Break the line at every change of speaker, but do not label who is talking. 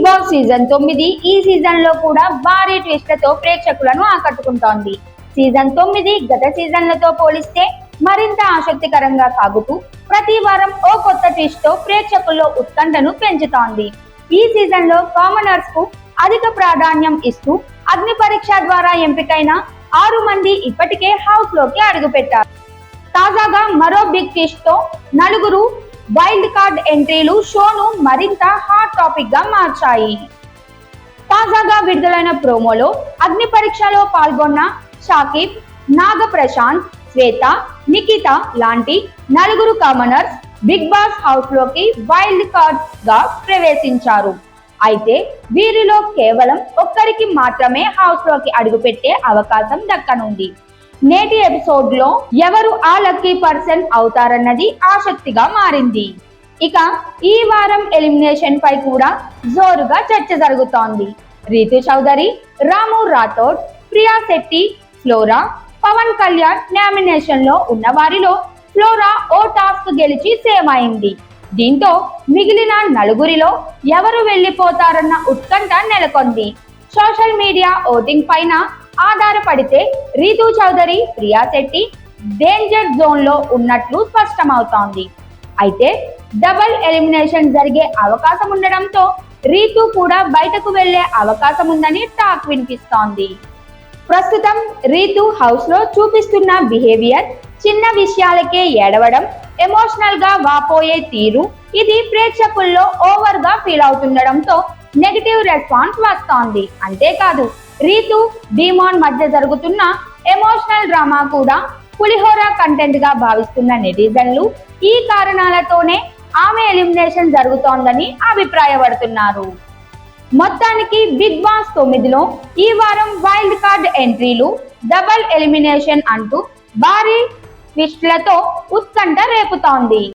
Boss season 9 ఈ season లో కూడా భారీ ట్విస్ట్లతో ప్రేక్షకులను ఆకట్టుకుంటోంది. సీజన్ 9 గత సీజన్లతో పోలిస్తే మరింత ఆసక్తికరంగా సాగుతూ ప్రతి వారం ఓ కొత్త ట్విస్ట్ తో ప్రేక్షకుల్లో ఉత్కంఠను పెంచుతోంది. ఈ సీజన్ లో కామనర్స్ కు అధిక ప్రాధాన్యం ఇస్తూ అగ్ని పరీక్ష ద్వారా ఎంపికైన 6 మంది ఇప్పటికే హౌస్ లోకి అడుగుపెట్టారు. తాజాగా మరో బిగ్ ట్విస్ట్ తో నలుగురు వైల్డ్ కార్డ్ ఎంట్రీలు షోను మరింత హాట్ టాపిక్ గా మార్చాయి. తాజాగా విడుదలైన ప్రోమోలో అగ్ని పరీక్షలో పాల్గొన్న షాకిబ్, నాగ ప్రశాంత్, శ్వేత, నిఖిత లాంటి నలుగురు కామనర్స్ బిగ్ బాస్ హౌస్ లోకి వైల్డ్ కార్డ్స్ గా ప్రవేశించారు. అయితే వీరిలో కేవలం ఒక్కరికి మాత్రమే హౌస్ లోకి అడుగుపెట్టే అవకాశం దక్కనుంది. నేటి ఎపిసోడ్ లో ఎవరు ఆ లక్కీ పర్సన్ అవుతారన్నది ఆసక్తిగా మారింది. ఇక ఈ వారం ఎలిమినేషన్ పై కూడా జోరుగా చర్చ జరుగుతోంది. రీతు చౌదరి, రాము రాథోడ్, ప్రియా శెట్టి, ఫ్లోరా, పవన్ కళ్యాణ్ నామినేషన్ లో ఉన్న వారిలో ఫ్లోరా ఓ టాస్క్ గెలిచి సేవ్ అయింది. దీంతో మిగిలిన నలుగురిలో ఎవరు వెళ్లిపోతారన్న ఉత్కంఠ నెలకొంది. సోషల్ మీడియా ఓటింగ్ పైన ఆధారపడితే రీతు చౌదరి, ప్రియా శెట్టి డేంజర్ జోన్ లో ఉన్నట్లు స్పష్టమవుతోంది. అయితే డబుల్ ఎలిమినేషన్ జరిగే అవకాశం ఉండడంతో రీతు కూడా బయటకు వెళ్లే అవకాశం ఉందని టాక్ వినిపిస్తోంది. ప్రస్తుతం రీతు హౌస్ లో చూపిస్తున్న బిహేవియర్, చిన్న విషయాలకే ఏడవడం, ఎమోషనల్ గా వాపోయే తీరు ఇది ప్రేక్షకుల్లో ఓవర్ గా ఫీల్ అవుతుండడంతో నెగిటివ్ రెస్పాన్స్ వస్తోంది. అంతేకాదు రీతు, డీమాన్ మధ్య జరుగుతున్న ఎమోషనల్ డ్రామా కూడా పులిహోర కంటెంట్ గా భావిస్తున్న నెటిజన్లు ఈ కారణాలతోనే ఆమె ఎలిమినేషన్ జరుగుతోందని అభిప్రాయపడుతున్నారు. మొత్తానికి బిగ్ బాస్ 9లో ఈ వారం వైల్డ్ కార్డ్ ఎంట్రీలు, డబుల్ ఎలిమినేషన్ అంటూ భారీ ట్విస్ట్లతో ఉత్కంఠ రేపుతోంది.